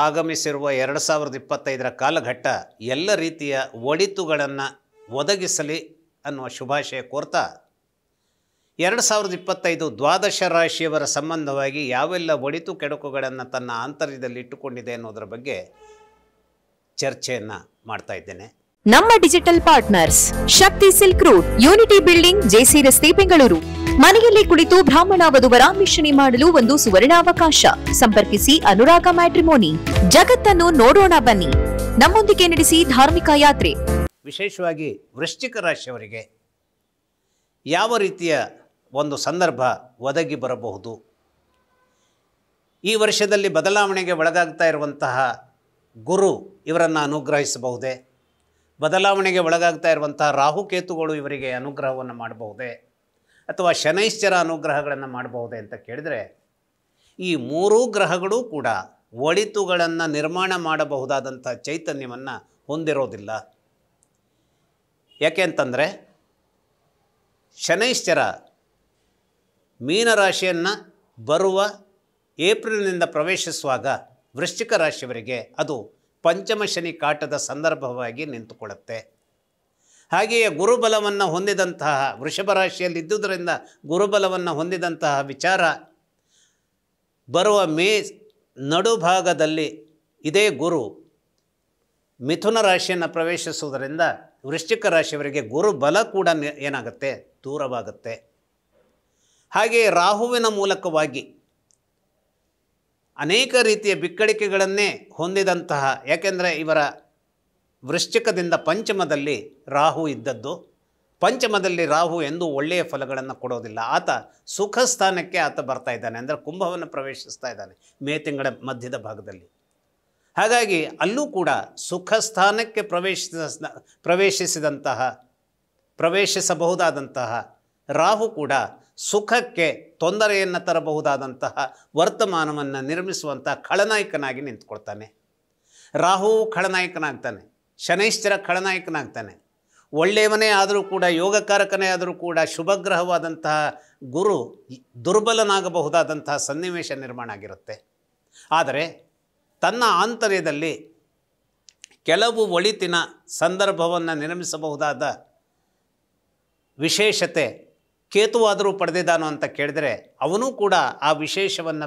ಆಗಮಿಸಿರುವ 2025ರ ಕಾಲಘಟ್ಟ ಎಲ್ಲ ರೀತಿಯ ಒಳಿತುಗಳನ್ನು ಒದಗಿಸಲಿ ಅನ್ನುವ ಶುಭಾಶಯ ಕೋರ್ತಾ 2025 ದ್ವಾದಶ ರಾಶಿಯವರ ಸಂಬಂಧವಾಗಿ ಯಾವೆಲ್ಲ ಒಳಿತು ಕೆಡುಕುಗಳನ್ನು ತನ್ನ ಆಂತರ್ಯದಲ್ಲಿ ಇಟ್ಟುಕೊಂಡಿದೆ ಅನ್ನೋದರ ಬಗ್ಗೆ ಚರ್ಚೆಯನ್ನು ಮಾಡ್ತಾ ಇದ್ದೇನೆ. ನಮ್ಮ digital partners Shakti silk route, unity building, JC ರಸ್ತೆ, ಬೆಂಗಳೂರು. ಮನೆಯಲ್ಲಿ ಕುಳಿತು ಬ್ರಾಹ್ಮಣ ವಧುವರ ಮಿಶ್ರಣಿ ಮಾಡಲು ಒಂದು ಸುವರ್ಣಾವಕಾಶ. ಸಂಪರ್ಕಿಸಿ ಅನುರಾಗ ಮ್ಯಾಟ್ರಿಮೋನಿ. ಜಗತ್ತನ್ನು ನೋಡೋಣ ಬನ್ನಿ, ನಮ್ಮೊಂದಿಗೆ ನಡೆಸಿ ಧಾರ್ಮಿಕ ಯಾತ್ರೆ. ವಿಶೇಷವಾಗಿ ವೃಶ್ಚಿಕ ರಾಶಿಯವರಿಗೆ ಯಾವ ರೀತಿಯ ಒಂದು ಸಂದರ್ಭ ಒದಗಿ ಬರಬಹುದು? ಈ ವರ್ಷದಲ್ಲಿ ಬದಲಾವಣೆಗೆ ಒಳಗಾಗ್ತಾ ಇರುವಂತಹ ಗುರು ಇವರನ್ನು ಅನುಗ್ರಹಿಸಬಹುದೇ? ಬದಲಾವಣೆಗೆ ಒಳಗಾಗ್ತಾ ಇರುವಂತಹ ರಾಹುಕೇತುಗಳು ಇವರಿಗೆ ಅನುಗ್ರಹವನ್ನು ಮಾಡಬಹುದೇ? ಅಥವಾ ಶನೈಶ್ಚರ ಅನುಗ್ರಹಗಳನ್ನು ಮಾಡಬಹುದೇ ಅಂತ ಕೇಳಿದರೆ, ಈ ಮೂರೂ ಗ್ರಹಗಳೂ ಕೂಡ ಒಳಿತುಗಳನ್ನು ನಿರ್ಮಾಣ ಮಾಡಬಹುದಾದಂಥ ಚೈತನ್ಯವನ್ನು ಹೊಂದಿರೋದಿಲ್ಲ. ಯಾಕೆ ಅಂತಂದರೆ, ಶನೈಶ್ಚರ ಮೀನರಾಶಿಯನ್ನು ಬರುವ ಏಪ್ರಿಲ್ನಿಂದ ಪ್ರವೇಶಿಸುವಾಗ ವೃಶ್ಚಿಕ ರಾಶಿಯವರಿಗೆ ಅದು ಪಂಚಮ ಶನಿ ಕಾಟದ ಸಂದರ್ಭವಾಗಿ ನಿಂತುಕೊಳ್ಳುತ್ತೆ. ಹಾಗೆಯೇ ಗುರುಬಲವನ್ನು ಹೊಂದಿದಂತಹ ವೃಷಭ ರಾಶಿಯಲ್ಲಿದ್ದುದರಿಂದ ಗುರುಬಲವನ್ನು ಹೊಂದಿದಂತಹ ವಿಚಾರ ಬರುವ ಮೇ ನಡುಭಾಗದಲ್ಲಿ ಇದೇ ಗುರು ಮಿಥುನ ರಾಶಿಯನ್ನು ಪ್ರವೇಶಿಸುವುದರಿಂದ ವೃಶ್ಚಿಕ ರಾಶಿಯವರಿಗೆ ಗುರುಬಲ ಕೂಡ ಏನಾಗುತ್ತೆ, ದೂರವಾಗುತ್ತೆ. ಹಾಗೆಯೇ ರಾಹುವಿನ ಮೂಲಕವಾಗಿ ಅನೇಕ ರೀತಿಯ ಬಿಕ್ಕಳಿಕೆಗಳನ್ನೇ ಹೊಂದಿದಂತಹ, ಯಾಕೆಂದರೆ ಇವರ ವೃಶ್ಚಿಕದಿಂದ ಪಂಚಮದಲ್ಲಿ ರಾಹು ಇದ್ದದ್ದು. ಪಂಚಮದಲ್ಲಿ ರಾಹು ಎಂದೂ ಒಳ್ಳೆಯ ಫಲಗಳನ್ನು ಕೊಡೋದಿಲ್ಲ. ಆತ ಸುಖ ಸ್ಥಾನಕ್ಕೆ ಆತ ಬರ್ತಾ ಇದ್ದಾನೆ, ಅಂದರೆ ಕುಂಭವನ್ನು ಪ್ರವೇಶಿಸ್ತಾ ಇದ್ದಾನೆ ಮೇ ತಿಂಗಳ ಮಧ್ಯದ ಭಾಗದಲ್ಲಿ. ಹಾಗಾಗಿ ಅಲ್ಲೂ ಕೂಡ ಸುಖ ಸ್ಥಾನಕ್ಕೆ ಪ್ರವೇಶಿಸಬಹುದಾದಂತಹ ರಾಹು ಕೂಡ ಸುಖಕ್ಕೆ ತೊಂದರೆಯನ್ನು ತರಬಹುದಾದಂತಹ ವರ್ತಮಾನವನ್ನು ನಿರ್ಮಿಸುವಂಥ ಖಳನಾಯಕನಾಗಿ ನಿಂತ್ಕೊಳ್ತಾನೆ. ರಾಹುವು ಖಳನಾಯಕನಾಗ್ತಾನೆ, ಶನೈಶ್ಚರ ಖಳನಾಯಕನಾಗ್ತಾನೆ. ಒಳ್ಳೆಯವನೇ ಆದರೂ ಕೂಡ, ಯೋಗಕಾರಕನೇ ಆದರೂ ಕೂಡ ಶುಭಗ್ರಹವಾದಂತಹ ಗುರು ದುರ್ಬಲನಾಗಬಹುದಾದಂತಹ ಸನ್ನಿವೇಶ ನಿರ್ಮಾಣ ಆಗಿರುತ್ತೆ. ಆದರೆ ತನ್ನ ಆಂತರ್ಯದಲ್ಲಿ ಕೆಲವು ಒಳಿತಿನ ಸಂದರ್ಭವನ್ನು ನಿರ್ಮಿಸಬಹುದಾದ ವಿಶೇಷತೆ ಕೇತುವಾದರೂ ಪಡೆದಿದ್ದಾನೋ ಅಂತ ಕೇಳಿದರೆ, ಅವನೂ ಕೂಡ ಆ ವಿಶೇಷವನ್ನು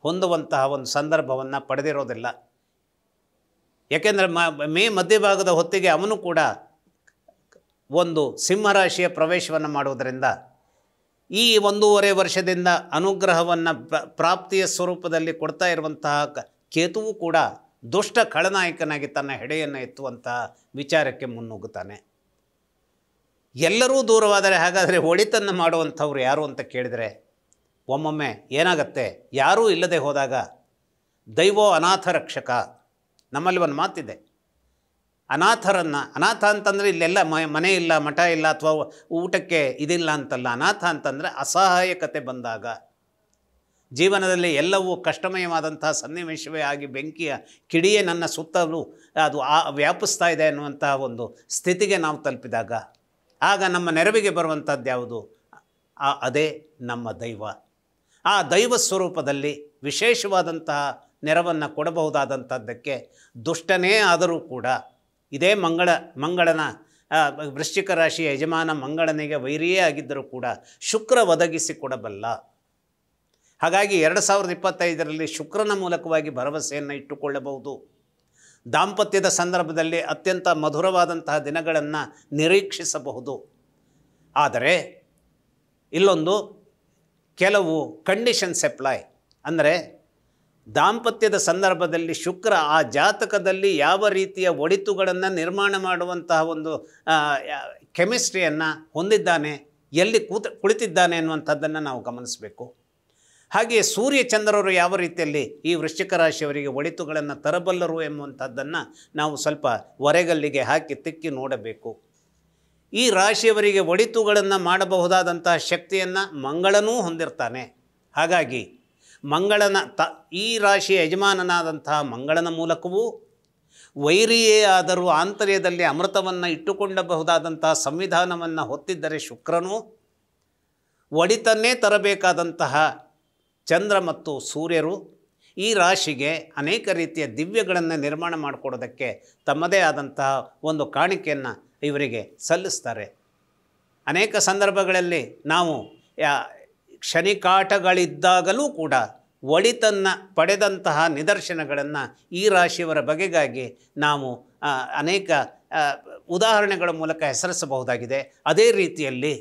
ಹೊಂದುವಂತಹ ಒಂದು ಸಂದರ್ಭವನ್ನು ಪಡೆದಿರೋದಿಲ್ಲ. ಯಾಕೆಂದರೆ ಮೇ ಮಧ್ಯಭಾಗದ ಹೊತ್ತಿಗೆ ಅವನು ಕೂಡ ಒಂದು ಸಿಂಹರಾಶಿಯ ಪ್ರವೇಶವನ್ನು ಮಾಡುವುದರಿಂದ ಈ 1.5 ವರ್ಷದಿಂದ ಅನುಗ್ರಹವನ್ನು ಪ್ರಾಪ್ತಿಯ ಸ್ವರೂಪದಲ್ಲಿ ಕೊಡ್ತಾ ಇರುವಂತಹ ಕೇತುವು ಕೂಡ ದುಷ್ಟ ಖಳನಾಯಕನಾಗಿ ತನ್ನ ಹೆಡೆಯನ್ನು ಎತ್ತುವಂತಹ ವಿಚಾರಕ್ಕೆ ಮುನ್ನುಗ್ಗುತ್ತಾನೆ. ಎಲ್ಲರೂ ದೂರವಾದರೆ ಹಾಗಾದರೆ ಒಳಿತನ್ನು ಮಾಡುವಂಥವ್ರು ಯಾರು ಅಂತ ಕೇಳಿದರೆ, ಒಮ್ಮೊಮ್ಮೆ ಏನಾಗತ್ತೆ, ಯಾರೂ ಇಲ್ಲದೆ ಹೋದಾಗ ದೈವೋ ಅನಾಥ ರಕ್ಷಕ. ನಮ್ಮಲ್ಲಿ ಒಂದು ಮಾತಿದೆ, ಅನಾಥ ಅಂತಂದರೆ ಇಲ್ಲೆಲ್ಲ ಮನೆ ಇಲ್ಲ, ಮಠ ಇಲ್ಲ, ಅಥವಾ ಊಟಕ್ಕೆ ಇದಿಲ್ಲ ಅಂತಲ್ಲ. ಅನಾಥ ಅಂತಂದರೆ ಅಸಹಾಯಕತೆ ಬಂದಾಗ, ಜೀವನದಲ್ಲಿ ಎಲ್ಲವೂ ಕಷ್ಟಮಯವಾದಂತಹ ಸನ್ನಿವೇಶವೇ ಆಗಿ ಬೆಂಕಿಯ ಕಿಡಿಯೇ ನನ್ನ ಸುತ್ತಲೂ ಅದು ವ್ಯಾಪಿಸ್ತಾ ಇದೆ ಅನ್ನುವಂತಹ ಒಂದು ಸ್ಥಿತಿಗೆ ನಾವು ತಲುಪಿದಾಗ, ಆಗ ನಮ್ಮ ನೆರವಿಗೆ ಬರುವಂಥದ್ದು ಯಾವುದು? ಅದೇ ನಮ್ಮ ದೈವ. ಆ ದೈವ ಸ್ವರೂಪದಲ್ಲಿ ವಿಶೇಷವಾದಂತಹ ನೆರವನ್ನು ಕೊಡಬಹುದಾದಂಥದ್ದಕ್ಕೆ ದುಷ್ಟನೇ ಆದರೂ ಕೂಡ ಇದೇ ಮಂಗಳನ ವೃಶ್ಚಿಕ ರಾಶಿಯ ಯಜಮಾನ ಮಂಗಳನಿಗೆ ವೈರಿಯೇ ಆಗಿದ್ದರೂ ಕೂಡ ಶುಕ್ರ ಒದಗಿಸಿಕೊಡಬಲ್ಲ. ಹಾಗಾಗಿ 2025ರಲ್ಲಿ ಶುಕ್ರನ ಮೂಲಕವಾಗಿ ಭರವಸೆಯನ್ನು ಇಟ್ಟುಕೊಳ್ಳಬಹುದು. ದಾಂಪತ್ಯದ ಸಂದರ್ಭದಲ್ಲಿ ಅತ್ಯಂತ ಮಧುರವಾದಂತಹ ದಿನಗಳನ್ನು ನಿರೀಕ್ಷಿಸಬಹುದು. ಆದರೆ ಇಲ್ಲೊಂದು ಕೆಲವು ಕಂಡೀಷನ್ಸ್ ಅಪ್ಲೈ. ಅಂದರೆ ದಾಂಪತ್ಯದ ಸಂದರ್ಭದಲ್ಲಿ ಶುಕ್ರ ಆ ಜಾತಕದಲ್ಲಿ ಯಾವ ರೀತಿಯ ಒಳಿತುಗಳನ್ನು ನಿರ್ಮಾಣ ಮಾಡುವಂತಹ ಒಂದು ಕೆಮಿಸ್ಟ್ರಿಯನ್ನು ಹೊಂದಿದ್ದಾನೆ, ಎಲ್ಲಿ ಕುಳಿತಿದ್ದಾನೆ ಅನ್ನುವಂಥದ್ದನ್ನು ನಾವು ಗಮನಿಸಬೇಕು. ಹಾಗೆಯೇ ಸೂರ್ಯಚಂದ್ರರು ಯಾವ ರೀತಿಯಲ್ಲಿ ಈ ವೃಶ್ಚಿಕ ರಾಶಿಯವರಿಗೆ ಒಳಿತುಗಳನ್ನು ತರಬಲ್ಲರು ಎಂಬುವಂಥದ್ದನ್ನು ನಾವು ಸ್ವಲ್ಪ ಹೊರೆಗಲ್ಲಿಗೆ ಹಾಕಿ ತಿಕ್ಕಿ ನೋಡಬೇಕು. ಈ ರಾಶಿಯವರಿಗೆ ಒಳಿತುಗಳನ್ನು ಮಾಡಬಹುದಾದಂತಹ ಶಕ್ತಿಯನ್ನು ಮಂಗಳನೂ ಹೊಂದಿರ್ತಾನೆ. ಹಾಗಾಗಿ ಈ ರಾಶಿಯ ಯಜಮಾನನಾದಂತಹ ಮಂಗಳನ ಮೂಲಕವೂ ವೈರಿಯೇ ಆದರೂ ಆಂತರ್ಯದಲ್ಲಿ ಅಮೃತವನ್ನು ಇಟ್ಟುಕೊಳ್ಳಬಹುದಾದಂತಹ ಸಂವಿಧಾನವನ್ನು ಹೊತ್ತಿದ್ದರೆ ಶುಕ್ರನು, ಒಳಿತನ್ನೇ ತರಬೇಕಾದಂತಹ ಚಂದ್ರ ಮತ್ತು ಸೂರ್ಯರು ಈ ರಾಶಿಗೆ ಅನೇಕ ರೀತಿಯ ದಿವ್ಯಗಳನ್ನು ನಿರ್ಮಾಣ ಮಾಡಿಕೊಡೋದಕ್ಕೆ ತಮ್ಮದೇ ಆದಂತಹ ಒಂದು ಕಾಣಿಕೆಯನ್ನು ಇವರಿಗೆ ಸಲ್ಲಿಸ್ತಾರೆ. ಅನೇಕ ಸಂದರ್ಭಗಳಲ್ಲಿ ನಾವು ಶನಿಕಾಟಗಳಿದ್ದಾಗಲೂ ಕೂಡ ಒಳಿತನ್ನು ಪಡೆದಂತಹ ನಿದರ್ಶನಗಳನ್ನು ಈ ರಾಶಿಯವರ ಬಗೆಗಾಗಿ ನಾವು ಅನೇಕ ಉದಾಹರಣೆಗಳ ಮೂಲಕ ಹೆಸರಿಸಬಹುದಾಗಿದೆ. ಅದೇ ರೀತಿಯಲ್ಲಿ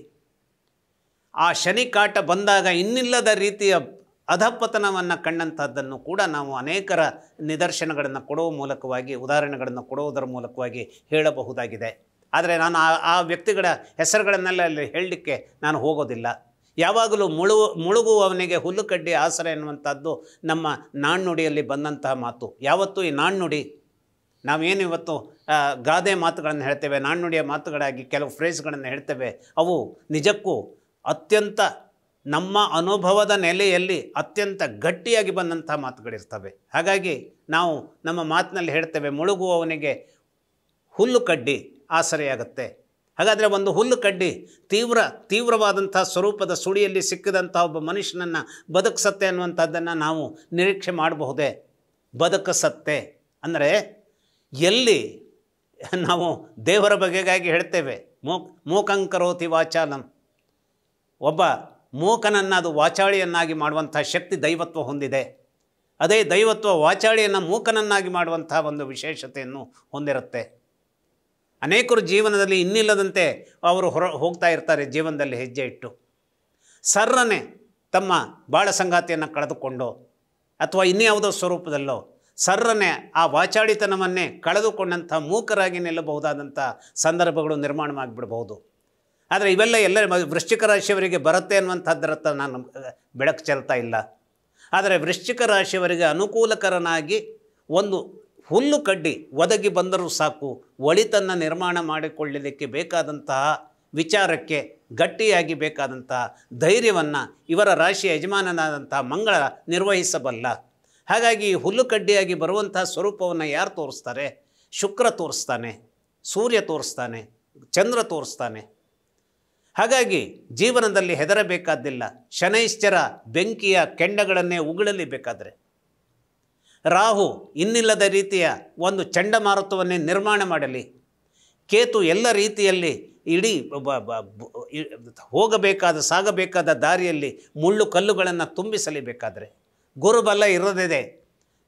ಆ ಶನಿಕಾಟ ಬಂದಾಗ ಇನ್ನಿಲ್ಲದ ರೀತಿಯ ಅಧಪತನವನ್ನು ಕಂಡಂಥದ್ದನ್ನು ಕೂಡ ನಾವು ಅನೇಕರ ನಿದರ್ಶನಗಳನ್ನು ಕೊಡುವ ಮೂಲಕವಾಗಿ, ಉದಾಹರಣೆಗಳನ್ನು ಕೊಡುವುದರ ಮೂಲಕವಾಗಿ ಹೇಳಬಹುದಾಗಿದೆ. ಆದರೆ ನಾನು ಆ ವ್ಯಕ್ತಿಗಳ ಹೆಸರುಗಳನ್ನೆಲ್ಲ ಅಲ್ಲಿ ಹೇಳಲಿಕ್ಕೆ ನಾನು ಹೋಗೋದಿಲ್ಲ. ಯಾವಾಗಲೂ ಮುಳುಗುವವನಿಗೆ ಹುಲ್ಲುಕಡ್ಡಿ ಆಸರೆ ಎನ್ನುವಂಥದ್ದು ನಮ್ಮ ನಾಣ್ಣುಡಿಯಲ್ಲಿ ಬಂದಂತಹ ಮಾತು. ಯಾವತ್ತೂ ಈ ನಾಣ್ಣುಡಿ ನಾವೇನು ಇವತ್ತು ಗಾದೆ ಮಾತುಗಳನ್ನು ಹೇಳ್ತೇವೆ, ನಾಣ್ಣುಡಿಯ ಮಾತುಗಳಾಗಿ ಕೆಲವು ಫ್ರೇಸ್ಗಳನ್ನು ಹೇಳ್ತೇವೆ, ಅವು ನಿಜಕ್ಕೂ ಅತ್ಯಂತ ನಮ್ಮ ಅನುಭವದ ನೆಲೆಯಲ್ಲಿ ಅತ್ಯಂತ ಗಟ್ಟಿಯಾಗಿ ಬಂದಂಥ ಮಾತುಗಳಿರ್ತವೆ. ಹಾಗಾಗಿ ನಾವು ನಮ್ಮ ಮಾತಿನಲ್ಲಿ ಹೇಳ್ತೇವೆ, ಮುಳುಗುವವನಿಗೆ ಹುಲ್ಲು ಕಡ್ಡಿ ಆಸರೆಯಾಗುತ್ತೆ. ಹಾಗಾದರೆ ಒಂದು ಹುಲ್ಲು ಕಡ್ಡಿ ತೀವ್ರವಾದಂಥ ಸ್ವರೂಪದ ಸುಳಿಯಲ್ಲಿ ಸಿಕ್ಕಿದಂಥ ಒಬ್ಬ ಮನುಷ್ಯನನ್ನು ಬದುಕಿಸತ್ತೆ ಅನ್ನುವಂಥದ್ದನ್ನು ನಾವು ನಿರೀಕ್ಷೆ ಮಾಡಬಹುದೇ? ಬದುಕಿಸತ್ತೆ ಅಂದರೆ ಎಲ್ಲಿ ನಾವು ದೇವರ ಬಗೆಗಾಗಿ ಹೇಳ್ತೇವೆ, ಮೂಕಂಕರೋತಿ ವಾಚಾಲಂ, ಒಬ್ಬ ಮೂಕನನ್ನು ಅದು ವಾಚಾಳಿಯನ್ನಾಗಿ ಮಾಡುವಂಥ ಶಕ್ತಿ ದೈವತ್ವ ಹೊಂದಿದೆ. ಅದೇ ದೈವತ್ವ ವಾಚಾಳಿಯನ್ನು ಮೂಕನನ್ನಾಗಿ ಮಾಡುವಂಥ ಒಂದು ವಿಶೇಷತೆಯನ್ನು ಹೊಂದಿರುತ್ತೆ. ಅನೇಕರು ಜೀವನದಲ್ಲಿ ಇನ್ನಿಲ್ಲದಂತೆ ಅವರು ಹೋಗ್ತಾ ಇರ್ತಾರೆ. ಜೀವನದಲ್ಲಿ ಹೆಜ್ಜೆ ಇಟ್ಟು ಸರ್ರನೆ ತಮ್ಮ ಬಾಳ ಸಂಗಾತಿಯನ್ನು ಕಳೆದುಕೊಂಡು ಅಥವಾ ಇನ್ಯಾವುದೋ ಸ್ವರೂಪದಲ್ಲೋ ಸರ್ರನೆ ಆ ವಾಚಾಳಿತನವನ್ನೇ ಕಳೆದುಕೊಂಡಂಥ ಮೂಕರಾಗಿ ನಿಲ್ಲಬಹುದಾದಂಥ ಸಂದರ್ಭಗಳು ನಿರ್ಮಾಣವಾಗಿಬಿಡಬಹುದು. ಆದರೆ ಇವೆಲ್ಲ ವೃಶ್ಚಿಕ ರಾಶಿಯವರಿಗೆ ಬರುತ್ತೆ ಅನ್ನುವಂಥದ್ದರತ್ತ ನಾನು ಬೆಳಕು ಚೆಲ್ತಾ ಇಲ್ಲ. ಆದರೆ ವೃಶ್ಚಿಕ ರಾಶಿಯವರಿಗೆ ಅನುಕೂಲಕರನಾಗಿ ಒಂದು ಹುಲ್ಲು ಕಡ್ಡಿ ಒದಗಿ ಬಂದರೂ ಸಾಕು, ಒಳಿತನ್ನು ನಿರ್ಮಾಣ ಮಾಡಿಕೊಳ್ಳಲಿಕ್ಕೆ ಬೇಕಾದಂತಹ ವಿಚಾರಕ್ಕೆ ಗಟ್ಟಿಯಾಗಿ ಬೇಕಾದಂತಹ ಧೈರ್ಯವನ್ನು ಇವರ ರಾಶಿಯ ಯಜಮಾನನಾದಂತಹ ಮಂಗಳ ನಿರ್ವಹಿಸಬಲ್ಲ. ಹಾಗಾಗಿ ಹುಲ್ಲು ಕಡ್ಡಿಯಾಗಿ ಬರುವಂತಹ ಸ್ವರೂಪವನ್ನು ಯಾರು ತೋರಿಸ್ತಾರೆ? ಶುಕ್ರ ತೋರಿಸ್ತಾನೆ, ಸೂರ್ಯ ತೋರಿಸ್ತಾನೆ, ಚಂದ್ರ ತೋರಿಸ್ತಾನೆ. ಹಾಗಾಗಿ ಜೀವನದಲ್ಲಿ ಹೆದರಬೇಕಾದ್ದಿಲ್ಲ. ಶನೈಶ್ಚರ ಬೆಂಕಿಯ ಕೆಂಡಗಳನ್ನೇ ಉಗುಳಲಿ ಬೇಕಾದರೆ, ರಾಹು ಇನ್ನಿಲ್ಲದ ರೀತಿಯ ಒಂದು ಚಂಡಮಾರುತವನ್ನೇ ನಿರ್ಮಾಣ ಮಾಡಲಿ, ಕೇತು ಎಲ್ಲ ರೀತಿಯಲ್ಲಿ ಇಡೀ ಸಾಗಬೇಕಾದ ದಾರಿಯಲ್ಲಿ ಮುಳ್ಳು ಕಲ್ಲುಗಳನ್ನು ತುಂಬಿಸಲಿ ಬೇಕಾದರೆ, ಗುರುಬಲ ಇರದಿದೆ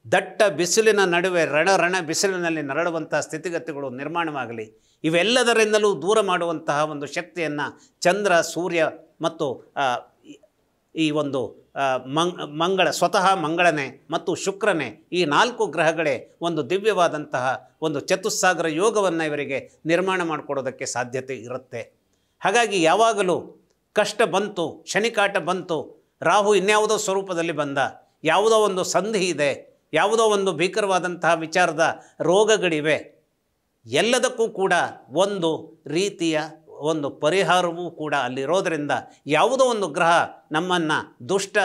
ದಟ್ಟ ಬಿಸಿಲಿನ ನಡುವೆ ರಣ ಬಿಸಿಲಿನಲ್ಲಿ ನರಳುವಂಥ ಸ್ಥಿತಿಗತಿಗಳು ನಿರ್ಮಾಣವಾಗಲಿ, ಇವೆಲ್ಲದರಿಂದಲೂ ದೂರ ಮಾಡುವಂತಹ ಒಂದು ಶಕ್ತಿಯನ್ನು ಚಂದ್ರ, ಸೂರ್ಯ ಮತ್ತು ಈ ಒಂದು ಮಂಗಳ, ಸ್ವತಃ ಮಂಗಳನೇ ಮತ್ತು ಶುಕ್ರನೇ, ಈ 4 ಗ್ರಹಗಳೇ ಒಂದು ದಿವ್ಯವಾದಂತಹ ಒಂದು ಚತುಸ್ಸಾಗರ ಯೋಗವನ್ನು ಇವರಿಗೆ ನಿರ್ಮಾಣ ಮಾಡಿಕೊಡೋದಕ್ಕೆ ಸಾಧ್ಯತೆ ಇರುತ್ತೆ. ಹಾಗಾಗಿ ಯಾವಾಗಲೂ ಕಷ್ಟ ಬಂತು, ಶನಿಕಾಟ ಬಂತು, ರಾಹು ಇನ್ಯಾವುದೋ ಸ್ವರೂಪದಲ್ಲಿ ಬಂದ, ಯಾವುದೋ ಒಂದು ಸಂಧಿ ಇದೆ, ಯಾವುದೋ ಒಂದು ಭೀಕರವಾದಂತಹ ವಿಚಾರದ ರೋಗಗಳಿವೆ, ಎಲ್ಲದಕ್ಕೂ ಕೂಡ ಒಂದು ರೀತಿಯ ಒಂದು ಪರಿಹಾರವೂ ಕೂಡ ಅಲ್ಲಿರೋದರಿಂದ ಯಾವುದೋ ಒಂದು ಗ್ರಹ ನಮ್ಮನ್ನು ದುಷ್ಟ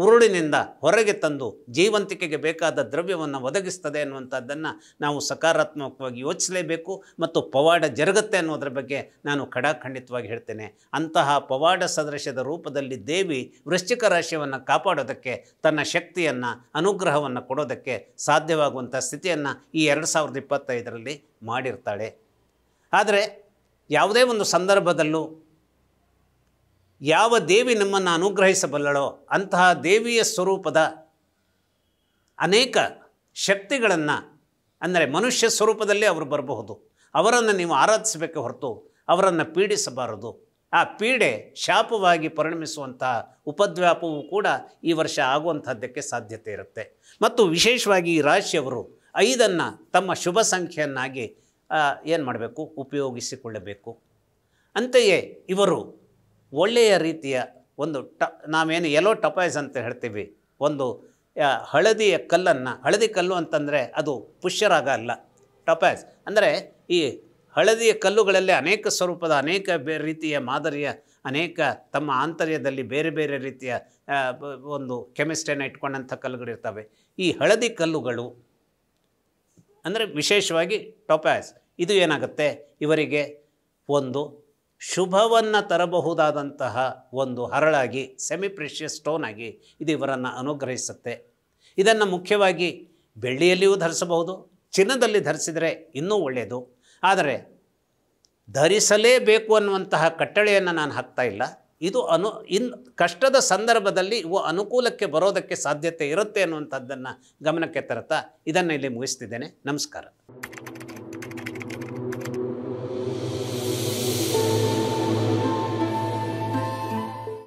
ಉರುಳಿನಿಂದ ಹೊರಗೆ ತಂದು ಜೀವಂತಿಕೆಗೆ ಬೇಕಾದ ದ್ರವ್ಯವನ್ನು ಒದಗಿಸ್ತದೆ ಅನ್ನುವಂಥದ್ದನ್ನು ನಾವು ಸಕಾರಾತ್ಮಕವಾಗಿ ಯೋಚಿಸಲೇಬೇಕು. ಮತ್ತು ಪವಾಡ ಜರುಗುತ್ತೆ ಅನ್ನೋದ್ರ ಬಗ್ಗೆ ನಾನು ಖಡಾಖಂಡಿತವಾಗಿ ಹೇಳ್ತೇನೆ. ಅಂತಹ ಪವಾಡ ಸದೃಶ್ಯದ ರೂಪದಲ್ಲಿ ದೇವಿ ವೃಶ್ಚಿಕ ರಾಶಿಯನ್ನು ಕಾಪಾಡೋದಕ್ಕೆ, ತನ್ನ ಶಕ್ತಿಯನ್ನು, ಅನುಗ್ರಹವನ್ನು ಕೊಡೋದಕ್ಕೆ ಸಾಧ್ಯವಾಗುವಂಥ ಸ್ಥಿತಿಯನ್ನು ಈ 2025ರಲ್ಲಿ ಮಾಡಿರ್ತಾಳೆ. ಆದರೆ ಯಾವುದೇ ಒಂದು ಸಂದರ್ಭದಲ್ಲೂ ಯಾವ ದೇವಿ ನಮ್ಮನ್ನು ಅನುಗ್ರಹಿಸಬಲ್ಲಳೋ ಅಂತಹ ದೇವಿಯ ಸ್ವರೂಪದ ಅನೇಕ ಶಕ್ತಿಗಳನ್ನು, ಅಂದರೆ ಮನುಷ್ಯ ಸ್ವರೂಪದಲ್ಲಿ ಅವರು ಬರಬಹುದು, ಅವರನ್ನು ನೀವು ಆರಾಧಿಸಬೇಕೆ ಹೊರತು ಅವರನ್ನು ಪೀಡಿಸಬಾರದು. ಆ ಪೀಡೆ ಶಾಪವಾಗಿ ಪರಿಣಮಿಸುವಂತಹ ಉಪದ್ವ್ಯಾಪವೂ ಕೂಡ ಈ ವರ್ಷ ಆಗುವಂಥದ್ದಕ್ಕೆ ಸಾಧ್ಯತೆ ಇರುತ್ತೆ. ಮತ್ತು ವಿಶೇಷವಾಗಿ ಈ ರಾಶಿಯವರು 5ಅನ್ನು ತಮ್ಮ ಶುಭ ಸಂಖ್ಯೆಯನ್ನಾಗಿ ಏನು ಮಾಡಬೇಕು? ಉಪಯೋಗಿಸಿಕೊಳ್ಳಬೇಕು. ಅಂತೆಯೇ ಇವರು ಒಳ್ಳೆಯ ರೀತಿಯ ಒಂದು ನಾವೇನು ಯೆಲ್ಲೋ ಟಪಾಯ್ಸ್ ಅಂತ ಹೇಳ್ತೀವಿ, ಒಂದು ಹಳದಿಯ ಕಲ್ಲನ್ನು, ಹಳದಿ ಕಲ್ಲು ಅಂತಂದರೆ ಅದು ಪುಷ್ಯರಾಗ ಅಲ್ಲ, ಟಪಾಯ್ಸ್ ಅಂದರೆ ಈ ಹಳದಿಯ ಕಲ್ಲುಗಳಲ್ಲಿ ಅನೇಕ ಸ್ವರೂಪದ, ಅನೇಕ ರೀತಿಯ ಮಾದರಿಯ, ಅನೇಕ ತಮ್ಮ ಆಂತರ್ಯದಲ್ಲಿ ಬೇರೆ ಬೇರೆ ರೀತಿಯ ಒಂದು ಕೆಮಿಸ್ಟ್ರಿಯನ್ನು ಇಟ್ಕೊಂಡಂಥ ಕಲ್ಲುಗಳಿರ್ತವೆ. ಈ ಹಳದಿ ಕಲ್ಲುಗಳು ಅಂದರೆ ವಿಶೇಷವಾಗಿ ಟೊಪ್ಯಾಸ್, ಇದು ಏನಾಗುತ್ತೆ? ಇವರಿಗೆ ಒಂದು ಶುಭವನ್ನು ತರಬಹುದಾದಂತಹ ಒಂದು ಹರಳಾಗಿ, ಸೆಮಿ ಪ್ರೆಷಿಯಸ್ ಸ್ಟೋನ್ ಆಗಿ ಇದು ಇವರನ್ನು ಅನುಗ್ರಹಿಸುತ್ತೆ. ಇದನ್ನು ಮುಖ್ಯವಾಗಿ ಬೆಳ್ಳಿಯಲ್ಲಿಯೂ ಧರಿಸಬಹುದು, ಚಿನ್ನದಲ್ಲಿ ಧರಿಸಿದರೆ ಇನ್ನೂ ಒಳ್ಳೆಯದು. ಆದರೆ ಧರಿಸಲೇಬೇಕು ಅನ್ನುವಂತಹ ಕಟ್ಟಳೆಯನ್ನು ನಾನು ಹಾಕ್ತಾ ಇಲ್ಲ. ಇದು ಕಷ್ಟದ ಸಂದರ್ಭದಲ್ಲಿ ಇವು ಅನುಕೂಲಕ್ಕೆ ಬರೋದಕ್ಕೆ ಸಾಧ್ಯತೆ ಇರುತ್ತೆ ಅನ್ನುವಂಥದ್ದನ್ನು ಗಮನಕ್ಕೆ ತರುತ್ತಾ ಇದನ್ನು ಇಲ್ಲಿ ಮುಗಿಸ್ತಿದ್ದೇನೆ. ನಮಸ್ಕಾರ.